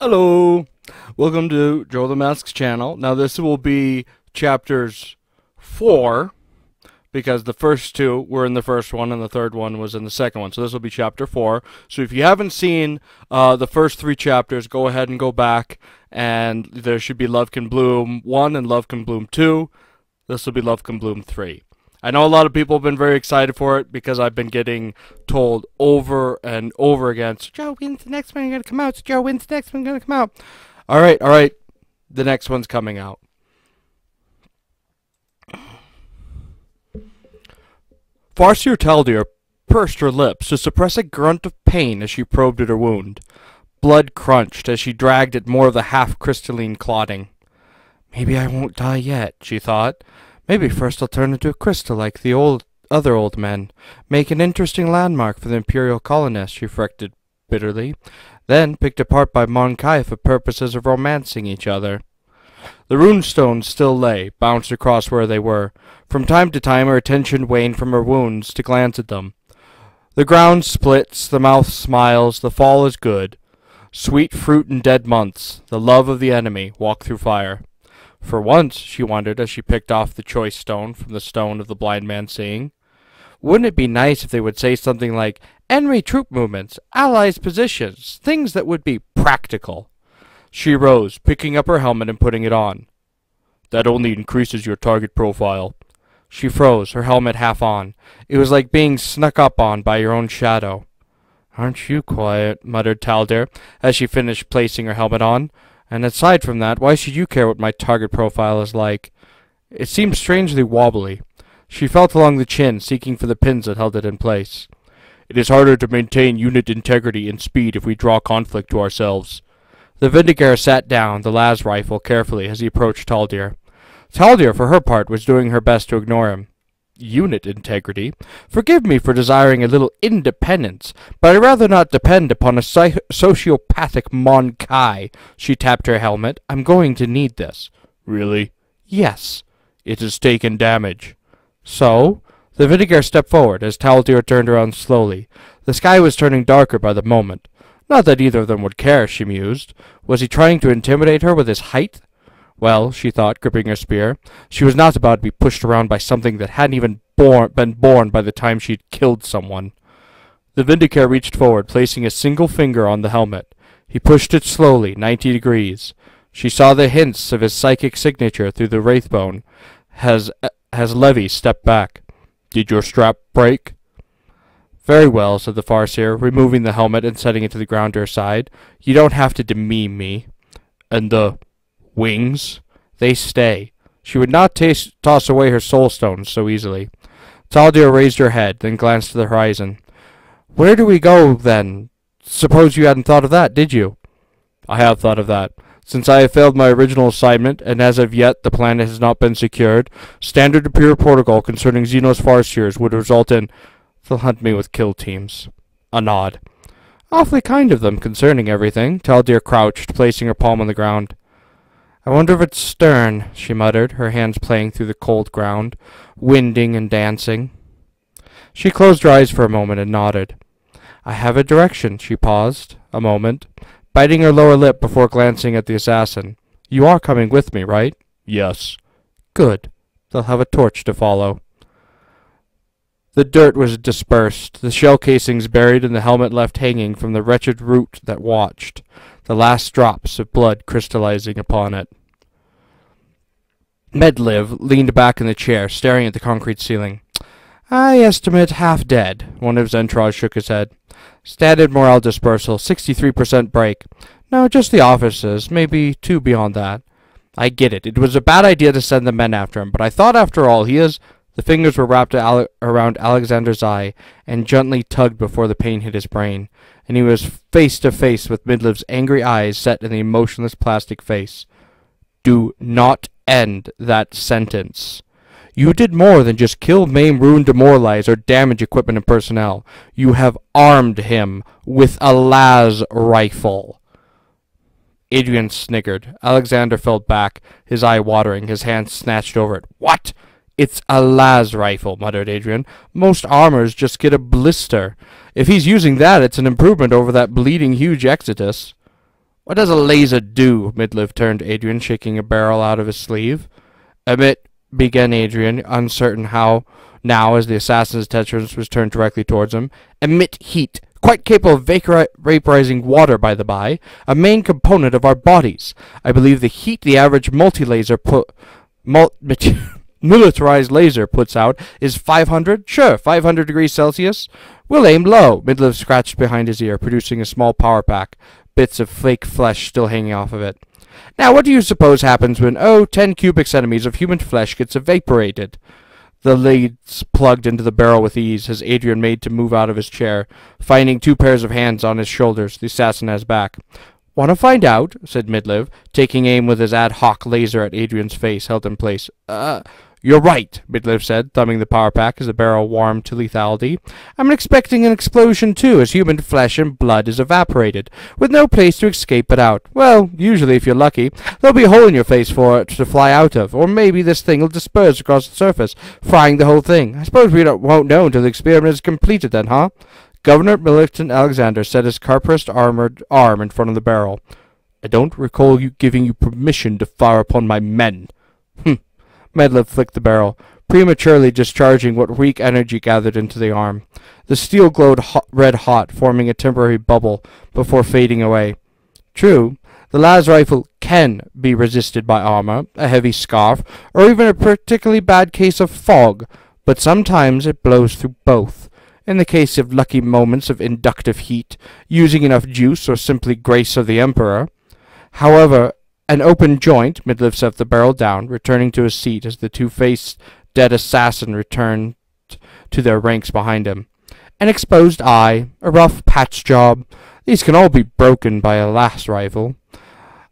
Hello, welcome to Joeofthemasks channel. Now this will be chapters 4, because the first two were in the first one and the third one was in the second one. So this will be chapter 4. So if you haven't seen the first 3 chapters, go ahead and go back, and there should be Love Can Bloom 1 and Love Can Bloom 2. This will be Love Can Bloom 3. I know a lot of people have been very excited for it because I've been getting told over and over again, so Joe, when's the next one going to come out? So Joe, when's the next one going to come out? Alright, the next one's coming out. Farseer Taldir pursed her lips to suppress a grunt of pain as she probed at her wound. Blood crunched as she dragged at more of the half-crystalline clotting. Maybe I won't die yet, she thought. Maybe first I'll turn into a crystal like the other old men. Make an interesting landmark for the Imperial colonists, she reflected bitterly. Then picked apart by Mon-Kai for purposes of romancing each other. The runestones still lay, bounced across where they were. From time to time her attention waned from her wounds to glance at them. The ground splits, the mouth smiles, the fall is good. Sweet fruit in dead months, the love of the enemy, walk through fire. For once, she wondered as she picked off the choice stone from the stone of the blind man seeing. Wouldn't it be nice if they would say something like, enemy troop movements, allies positions, things that would be practical? She rose, picking up her helmet and putting it on. That only increases your target profile. She froze, her helmet half on. It was like being snuck up on by your own shadow. Aren't you quiet, muttered Taldir, as she finished placing her helmet on. And aside from that, why should you care what my target profile is like? It seemed strangely wobbly. She felt along the chin, seeking for the pins that held it in place. It is harder to maintain unit integrity and speed if we draw conflict to ourselves. The Vindicator sat down, the las rifle, carefully as he approached Taldir. Taldir, for her part, was doing her best to ignore him. Unit integrity? Forgive me for desiring a little independence, but I'd rather not depend upon a sociopathic Mon-Kai. She tapped her helmet. I'm going to need this. Really? Yes. It has taken damage. So? The Vindicator stepped forward as Taldir turned around slowly. The sky was turning darker by the moment. Not that either of them would care, she mused. Was he trying to intimidate her with his height? Well, she thought, gripping her spear, she was not about to be pushed around by something that hadn't even been born by the time she'd killed someone. The Vindicator reached forward, placing a single finger on the helmet. He pushed it slowly, 90 degrees. She saw the hints of his psychic signature through the wraithbone, as Levy stepped back. Did your strap break? Very well, said the Farseer, removing the helmet and setting it to the ground to her side. You don't have to demean me. And the wings? They stay. She would not toss away her soul stones so easily. Taldir raised her head, then glanced to the horizon. Where do we go, then? Suppose you hadn't thought of that, did you? I have thought of that. Since I have failed my original assignment, and as of yet the planet has not been secured, standard Imperial protocol concerning Xenos Farseers would result in... They'll hunt me with kill teams. A nod. Awfully kind of them, concerning everything. Taldir crouched, placing her palm on the ground. I wonder if it's stern, she muttered, her hands playing through the cold ground, winding and dancing. She closed her eyes for a moment and nodded. I have a direction, she paused, a moment, biting her lower lip before glancing at the assassin. You are coming with me, right? Yes. Good. They'll have a torch to follow. The dirt was dispersed, the shell casings buried and the helmet left hanging from the wretched root that watched, the last drops of blood crystallizing upon it. Medliv leaned back in the chair, staring at the concrete ceiling. I estimate half dead. One of his entourage shook his head. Standard morale dispersal, 63% break. No, just the officers, maybe 2 beyond that. I get it. It was a bad idea to send the men after him, but I thought after all he is... The fingers were wrapped around Alexander's eye and gently tugged before the pain hit his brain, and he was face to face with Midliv's angry eyes set in the emotionless plastic face. Do not end that sentence. You did more than just kill, maim, ruin, demoralize, or damage equipment and personnel. You have armed him with a las rifle. Adrian sniggered. Alexander fell back, his eye watering, his hand snatched over it. What? It's a las rifle, muttered Adrian. Most armors just get a blister. If he's using that, it's an improvement over that bleeding huge Exodus. What does a laser do? Midliff turned to Adrian, shaking a barrel out of his sleeve. Began Adrian, uncertain how now as the assassin's attention was turned directly towards him. Emit heat. Quite capable of vaporizing water, by the by. A main component of our bodies. I believe the heat the average militarized laser puts out is 500? Sure, 500 degrees Celsius. We'll aim low. Midliff scratched behind his ear, producing a small power pack, bits of fake flesh still hanging off of it. Now, what do you suppose happens when, 10 cubic centimeters of human flesh gets evaporated? The leads plugged into the barrel with ease as Adrian made to move out of his chair, finding 2 pairs of hands on his shoulders, the assassin at his back. Want to find out? Said Midliff, taking aim with his ad hoc laser at Adrian's face, held in place. You're right, Midliff said, thumbing the power pack as the barrel warmed to lethality. I'm expecting an explosion, too, as human flesh and blood is evaporated, with no place to escape it out. Well, usually, if you're lucky, there'll be a hole in your face for it to fly out of, or maybe this thing will disperse across the surface, frying the whole thing. I suppose we won't know until the experiment is completed then, huh? Governor Militant Alexander set his carpressed armored arm in front of the barrel. I don't recall you giving you permission to fire upon my men. Midliff flicked the barrel, prematurely discharging what weak energy gathered into the arm. The steel glowed red-hot, forming a temporary bubble before fading away. True, the las rifle can be resisted by armor, a heavy scarf, or even a particularly bad case of fog, but sometimes it blows through both. In the case of lucky moments of inductive heat, using enough juice or simply grace of the Emperor. However, an open joint, Midliff set the barrel down, returning to his seat as the 2-faced dead assassin returned to their ranks behind him. An exposed eye, a rough patch job, these can all be broken by a las rifle.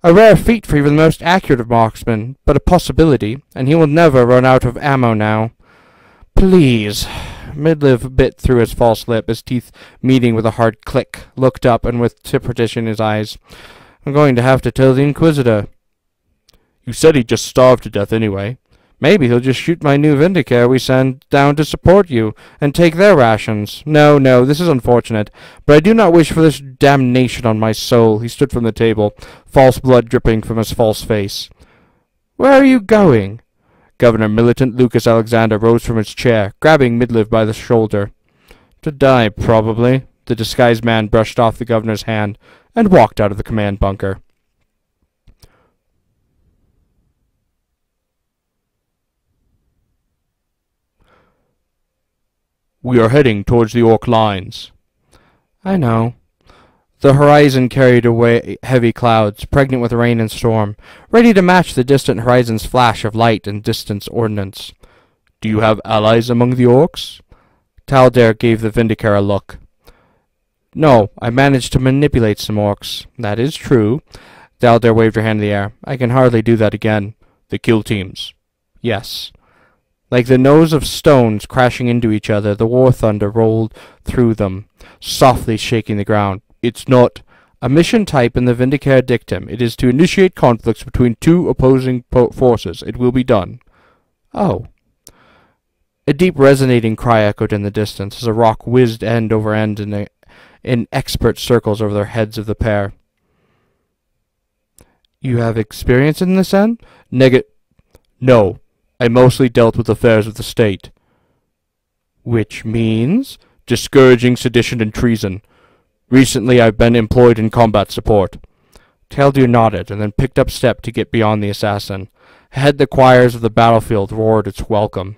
A rare feat for even the most accurate of marksmen, but a possibility, and he will never run out of ammo now. Please. Midliff bit through his false lip, his teeth meeting with a hard click, looked up, and with trepidation in his eyes. I'm going to have to tell the Inquisitor. You said he'd just starve to death anyway. Maybe he'll just shoot my new Vindicare we send down to support you, and take their rations. No, this is unfortunate, but I do not wish for this damnation on my soul. He stood from the table, false blood dripping from his false face. Where are you going? Governor Militant Lucas Alexander rose from his chair, grabbing Midliff by the shoulder. To die, probably. The disguised man brushed off the governor's hand and walked out of the command bunker. We are heading towards the Orc lines. I know. The horizon carried away heavy clouds, pregnant with rain and storm, ready to match the distant horizon's flash of light and distant ordnance. Do you have allies among the Orcs? Taldair gave the Vindicare a look. No, I managed to manipulate some Orcs. That is true. Taldair waved her hand in the air. I can hardly do that again. The kill teams. Yes. Like the nose of stones crashing into each other, the war thunder rolled through them, softly shaking the ground. It's not a mission type in the Vindicare dictum. It is to initiate conflicts between 2 opposing forces. It will be done. Oh. A deep resonating cry echoed in the distance as a rock whizzed end over end in expert circles over their heads of the pair. You have experience in this end? No. I mostly dealt with affairs of the state. Which means? Discouraging sedition and treason. Recently I've been employed in combat support. Taldair nodded, and then picked up step to get beyond the assassin. Ahead the choirs of the battlefield roared its welcome.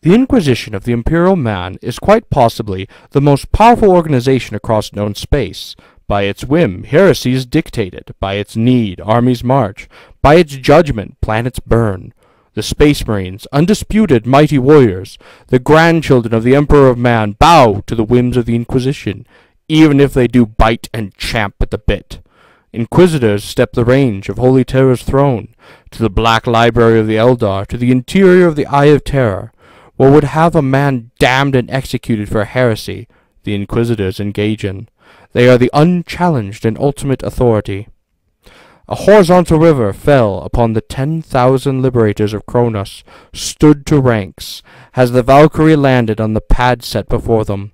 The Inquisition of the Imperial Man is quite possibly the most powerful organization across known space. By its whim, heresy is dictated. By its need, armies march. By its judgment, planets burn. The Space Marines, undisputed mighty warriors, the grandchildren of the Emperor of Man, bow to the whims of the Inquisition, even if they do bite and champ at the bit. Inquisitors step the range of Holy Terror's throne, to the Black Library of the Eldar, to the interior of the Eye of Terror. What would have a man damned and executed for heresy, the Inquisitors engage in. They are the unchallenged and ultimate authority. A horizontal river fell upon the 10,000 liberators of Kronos, stood to ranks, as the Valkyrie landed on the pad set before them.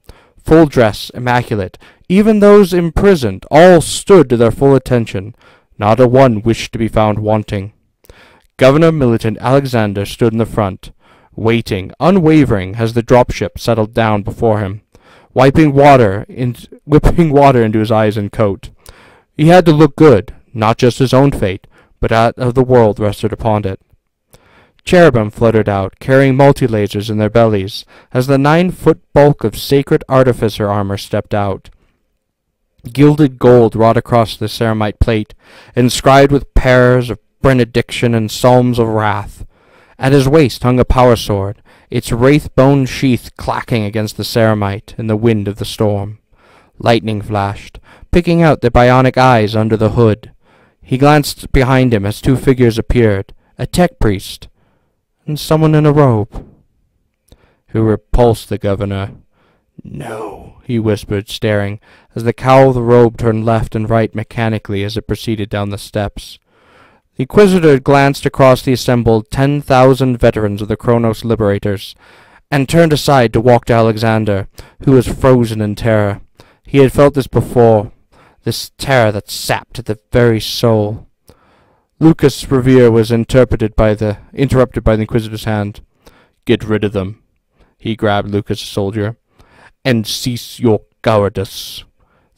full dress, immaculate. Even those imprisoned, all stood to their full attention. Not a one wished to be found wanting. Governor Militant Alexander stood in the front, waiting, unwavering, as the dropship settled down before him, whipping water into his eyes and coat. He had to look good, not just his own fate, but that of the world rested upon it. Cherubim fluttered out, carrying multi-lasers in their bellies, as the 9-foot bulk of sacred artificer armor stepped out. Gilded gold wrought across the ceramite plate, inscribed with prayers of benediction and psalms of wrath. At his waist hung a power sword, its wraith-bone sheath clacking against the ceramite in the wind of the storm. Lightning flashed, picking out the bionic eyes under the hood. He glanced behind him as two figures appeared, a tech priest, and someone in a robe. Who repulsed the governor. No, he whispered, staring, as the cowl of the robe turned left and right mechanically as it proceeded down the steps. The Inquisitor glanced across the assembled 10,000 veterans of the Kronos Liberators, and turned aside to walk to Alexander, who was frozen in terror. He had felt this before, this terror that sapped at the very soul. Lucas Revere was interrupted by the Inquisitor's hand. "Get rid of them," he grabbed Lucas' soldier, "and cease your cowardice."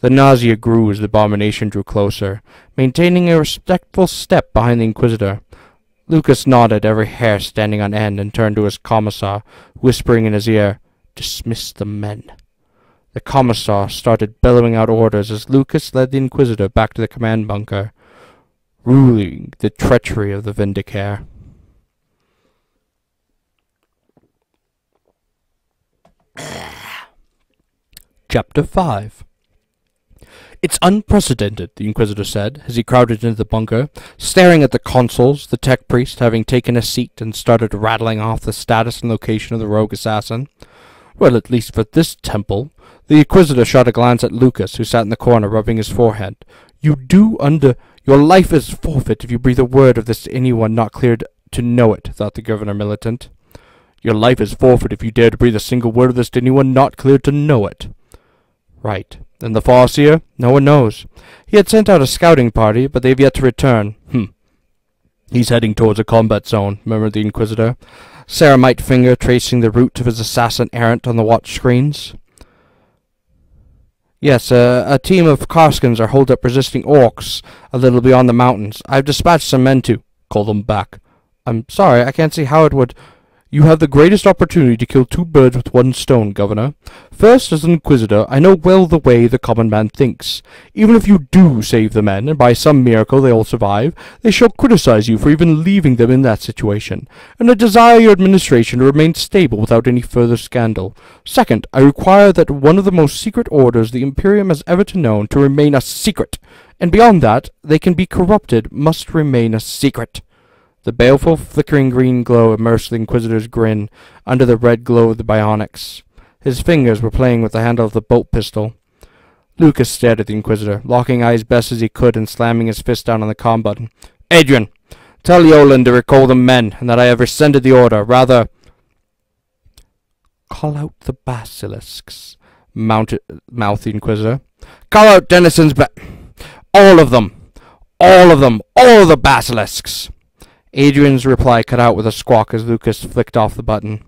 The nausea grew as the abomination drew closer, maintaining a respectful step behind the Inquisitor. Lucas nodded, every hair standing on end, and turned to his commissar, whispering in his ear, "Dismiss the men." The commissar started bellowing out orders as Lucas led the Inquisitor back to the command bunker, ruling the treachery of the Vindicare. Chapter 5. "It's unprecedented," the Inquisitor said, as he crowded into the bunker, staring at the consuls, the tech priest having taken a seat and started rattling off the status and location of the rogue assassin. "Well, at least for this temple." The Inquisitor shot a glance at Lucas, who sat in the corner rubbing his forehead. Your life is forfeit if you breathe a word of this to anyone not cleared to know it," thought the Governor Militant. "Your life is forfeit if you dare to breathe a single word of this to anyone not cleared to know it." Right. And the Farseer? No one knows. He had sent out a scouting party, but they have yet to return. He's heading towards a combat zone, murmured the Inquisitor, ceramite finger tracing the route of his assassin errant on the watch screens. "Yes, a team of Karskins are holed up resisting orcs a little beyond the mountains. I've dispatched some men to—" "Call them back." "I'm sorry, I can't see how it would—" "You have the greatest opportunity to kill two birds with one stone, Governor. First, as an Inquisitor, I know well the way the common man thinks. Even if you do save the men, and by some miracle they all survive, they shall criticize you for even leaving them in that situation, and I desire your administration to remain stable without any further scandal. Second, I require that one of the most secret orders the Imperium has ever known to remain a secret, and beyond that, they can be corrupted, must remain a secret." The baleful, flickering green glow immersed the Inquisitor's grin under the red glow of the bionics. His fingers were playing with the handle of the bolt pistol. Lucas stared at the Inquisitor, locking eyes best as he could and slamming his fist down on the comm button. "Adrian, tell Yolan to recall the men, and that I have rescinded the order. Rather—" "Call out the basilisks," mouthed the Inquisitor. "Call out Denison's all of them! All of them! All of the basilisks!" Adrian's reply cut out with a squawk as Lucas flicked off the button.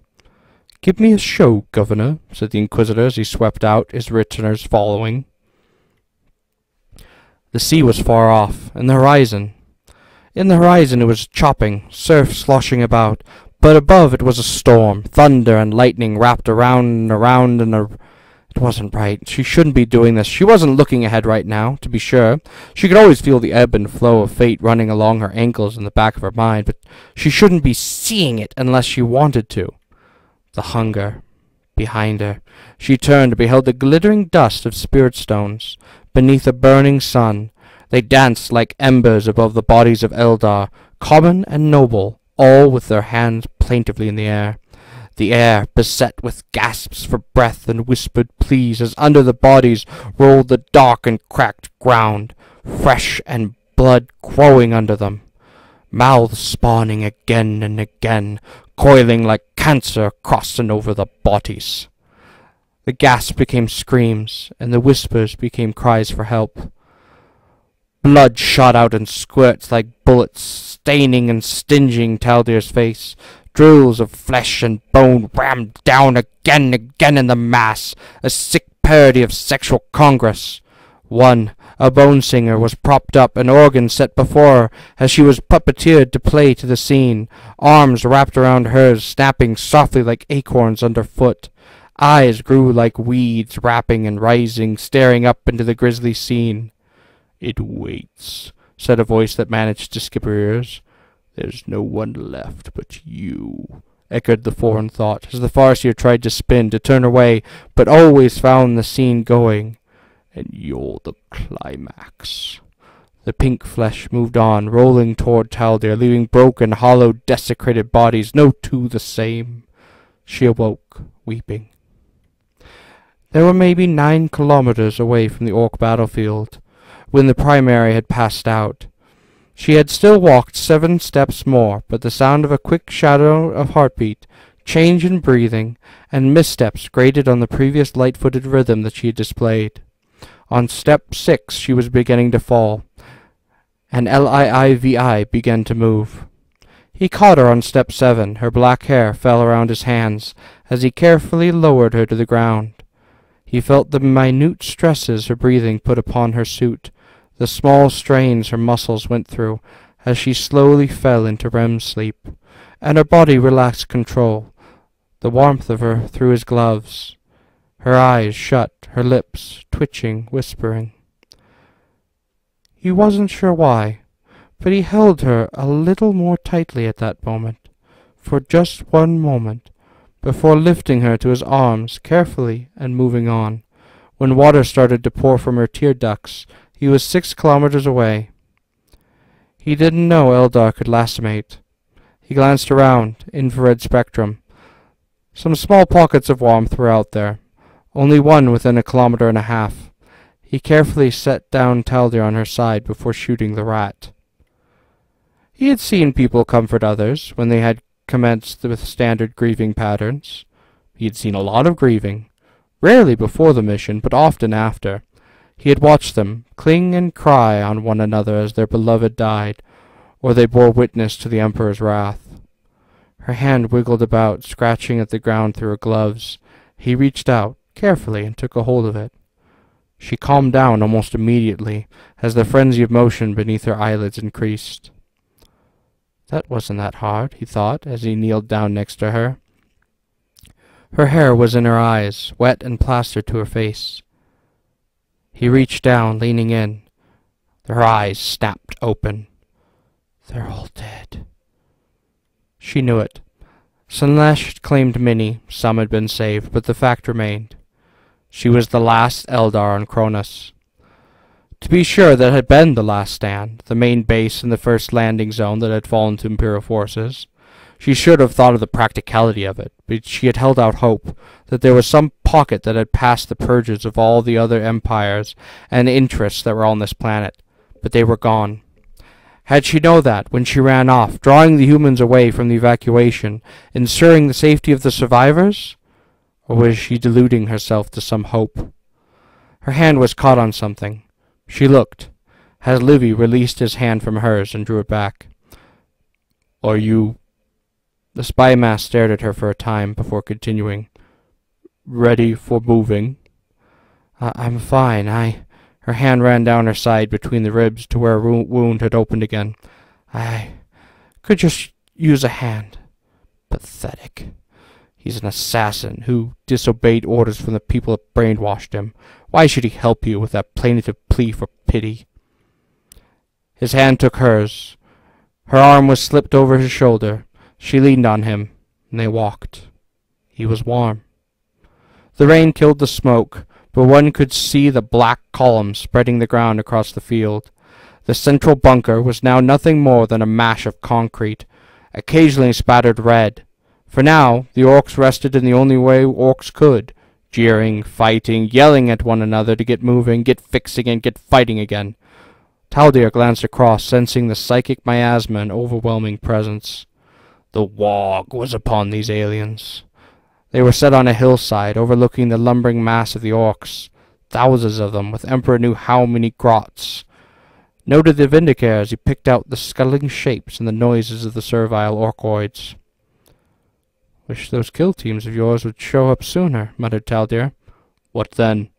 "Give me a show, Governor," said the Inquisitor as he swept out, his retainers following. The sea was far off, in the horizon. In the horizon it was chopping, surf sloshing about, but above it was a storm, thunder and lightning wrapped around and around It wasn't right. She shouldn't be doing this. She wasn't looking ahead right now, to be sure. She could always feel the ebb and flow of fate running along her ankles in the back of her mind, but she shouldn't be seeing it unless she wanted to. The hunger. Behind her. She turned and beheld the glittering dust of spirit stones. Beneath a burning sun, they danced like embers above the bodies of Eldar, common and noble, all with their hands plaintively in the air. The air beset with gasps for breath and whispered pleas as under the bodies rolled the dark and cracked ground, fresh and blood crowing under them. Mouths spawning again and again, coiling like cancer across and over the bodies. The gasps became screams, and the whispers became cries for help. Blood shot out in squirts like bullets, staining and stinging Taldir's face. Drills of flesh and bone rammed down again and again in the mass, a sick parody of sexual congress. One, a bone singer, was propped up, an organ set before her as she was puppeteered to play to the scene, arms wrapped around hers, snapping softly like acorns underfoot. Eyes grew like weeds, wrapping and rising, staring up into the grisly scene. "It waits," said a voice that managed to skip her ears. "There's no one left but you," echoed the foreign thought, as the farseer tried to spin, to turn away, but always found the scene going. "And you're the climax." The pink flesh moved on, rolling toward Taldir, leaving broken, hollow, desecrated bodies, no two the same. She awoke, weeping. They were maybe 9 kilometers away from the Orc battlefield, when the primary had passed out. She had still walked 7 steps more, but the sound of a quick shadow of heartbeat, change in breathing, and missteps grated on the previous light-footed rhythm that she had displayed. On step 6 she was beginning to fall, and Liivi began to move. He caught her on step 7. Her black hair fell around his hands as he carefully lowered her to the ground. He felt the minute stresses her breathing put upon her suit, the small strains her muscles went through as she slowly fell into REM sleep, and her body relaxed control, the warmth of her through his gloves, her eyes shut, her lips twitching, whispering. He wasn't sure why, but he held her a little more tightly at that moment, for just one moment, before lifting her to his arms carefully and moving on. When water started to pour from her tear ducts, he was 6 kilometers away. He didn't know Eldar could lastimate. He glanced around, infrared spectrum. Some small pockets of warmth were out there, only one within 1.5 kilometers. He carefully set down Taldir on her side before shooting the rat. He had seen people comfort others when they had commenced with standard grieving patterns. He had seen a lot of grieving, rarely before the mission, but often after. He had watched them cling and cry on one another as their beloved died, or they bore witness to the Emperor's wrath. Her hand wiggled about, scratching at the ground through her gloves. He reached out, carefully, and took a hold of it. She calmed down almost immediately, as the frenzy of motion beneath her eyelids increased. That wasn't that hard, he thought, as he kneeled down next to her. Her hair was in her eyes, wet and plastered to her face. He reached down, leaning in. Her eyes snapped open. "They're all dead." She knew it. Slaanesh claimed many, some had been saved, but the fact remained. She was the last Eldar on Cronus. To be sure, that had been the last stand, the main base and the first landing zone that had fallen to Imperial forces. She should have thought of the practicality of it, but she had held out hope that there was some pocket that had passed the purges of all the other empires and interests that were on this planet, but they were gone. Had she known that when she ran off, drawing the humans away from the evacuation, ensuring the safety of the survivors? Or was she deluding herself to some hope? Her hand was caught on something. She looked. Had Livy released his hand from hers and drew it back. "Are you—" The spy mask stared at her for a time before continuing. "Ready for moving?" I'm fine. Her hand ran down her side between the ribs to where her wound had opened again. "I could just use a hand." Pathetic. He's an assassin who disobeyed orders from the people that brainwashed him. Why should he help you with that plaintive plea for pity? His hand took hers. Her arm was slipped over his shoulder. She leaned on him, and they walked. He was warm. The rain killed the smoke, but one could see the black columns spreading the ground across the field. The central bunker was now nothing more than a mash of concrete, occasionally spattered red. For now, the orcs rested in the only way orcs could, jeering, fighting, yelling at one another to get moving, get fixing, and get fighting again. Taldir glanced across, sensing the psychic miasma and overwhelming presence. The Wog was upon these aliens. They were set on a hillside, overlooking the lumbering mass of the orcs. Thousands of them, with Emperor knew how many grots. Noted the Vindicare as he picked out the scuttling shapes and the noises of the servile orcoids. Wish those kill teams of yours would show up sooner, muttered Taldir. What then?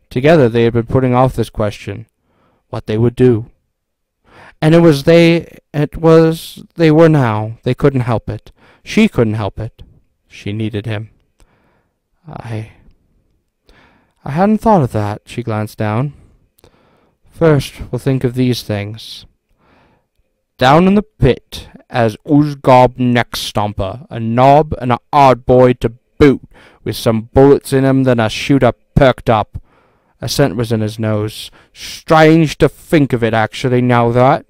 Together they had been putting off this question. What they would do. And they were now. They couldn't help it. She couldn't help it. She needed him. I hadn't thought of that, she glanced down. First, we'll think of these things. Down in the pit, as Uzgob Neckstomper, a knob and a hard boy to boot, with some bullets in him than a shooter perked up. A scent was in his nose. Strange to think of it, actually, now that.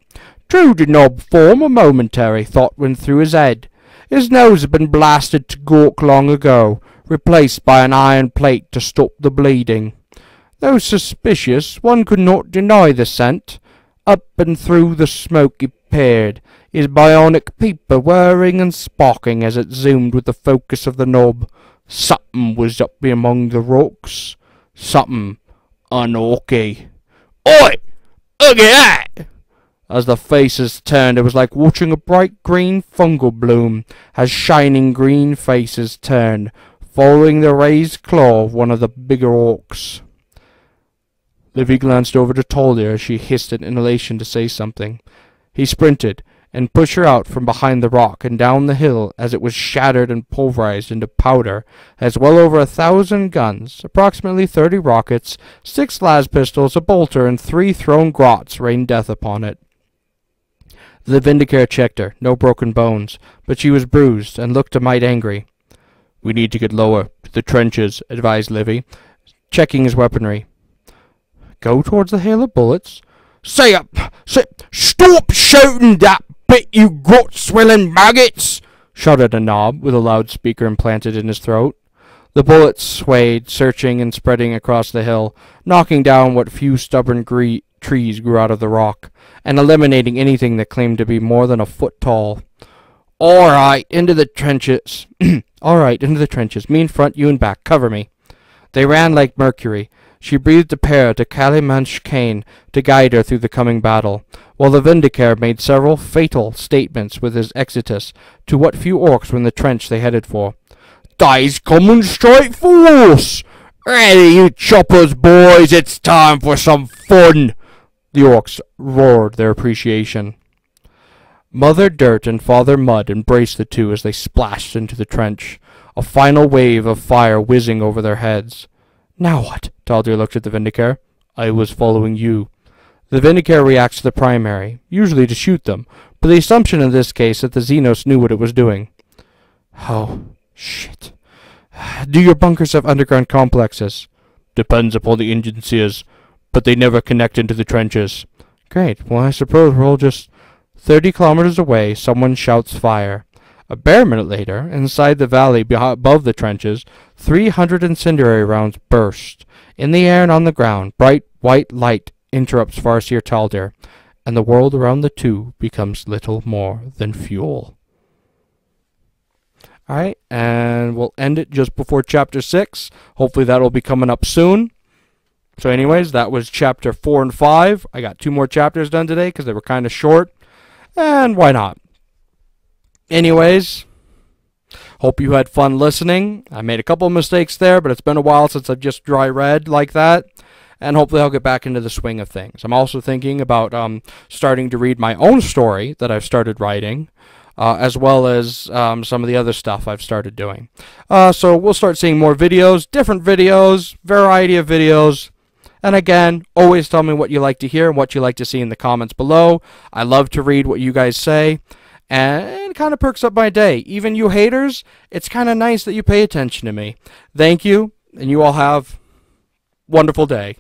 True to knob form, a momentary thought went through his head. His nose had been blasted to gork long ago, replaced by an iron plate to stop the bleeding. Though suspicious, one could not deny the scent. Up and through the smoke he peered, his bionic peeper whirring and sparking as it zoomed with the focus of the knob. Something was up among the rocks. Something unorky. Oi! Look at that! As the faces turned, it was like watching a bright green fungal bloom, as shining green faces turned, following the raised claw of one of the bigger orcs. Livy glanced over to Taldir as she hissed in elation to say something. He sprinted, and pushed her out from behind the rock and down the hill as it was shattered and pulverized into powder, as well over 1,000 guns, approximately 30 rockets, 6 las pistols, a bolter, and 3 thrown grots rained death upon it. The Vindicare checked her, no broken bones, but she was bruised and looked a mite angry. We need to get lower, to the trenches, advised Livy, checking his weaponry. Go towards the hail of bullets? Stop shouting that bit, you grot-swilling maggots! Shouted a knob, with a loudspeaker implanted in his throat. The bullets swayed, searching and spreading across the hill, knocking down what few stubborn trees grew out of the rock, and eliminating anything that claimed to be more than a foot tall. All right, into the trenches. All right, into the trenches. Me in front, you in back. Cover me. They ran like Mercury. She breathed a prayer to Kalimansh Kane to guide her through the coming battle, while the Vindicare made several fatal statements with his exitus to what few orcs were in the trench they headed for. They's coming straight for us! Ready, you choppers, boys! It's time for some fun! The orcs roared their appreciation. Mother Dirt and Father Mud embraced the two as they splashed into the trench, a final wave of fire whizzing over their heads. Now what? Taldir looked at the Vindicare. I was following you. The Vindicare reacts to the primary, usually to shoot them, but the assumption in this case that the Xenos knew what it was doing. Oh, shit. Do your bunkers have underground complexes? Depends upon the engineers, but they never connect into the trenches. Great. Well, I suppose we're all just 30 kilometers away. Someone shouts fire. A bare minute later, inside the valley above the trenches, 300 incendiary rounds burst. In the air and on the ground, bright white light interrupts Farseer Taldir, and the world around the two becomes little more than fuel. Alright, and we'll end it just before Chapter 6. Hopefully that'll be coming up soon. So anyways, that was Chapter 4 and 5. I got 2 more chapters done today because they were kind of short. And why not? Anyways, hope you had fun listening. I made a couple of mistakes there, but it's been a while since I've just dry read like that. And hopefully I'll get back into the swing of things. I'm also thinking about starting to read my own story that I've started writing, as well as some of the other stuff I've started doing. So we'll start seeing more videos, different videos, variety of videos. And again, always tell me what you like to hear and what you like to see in the comments below. I love to read what you guys say. And it kind of perks up my day. Even you haters, it's kind of nice that you pay attention to me. Thank you, and you all have a wonderful day.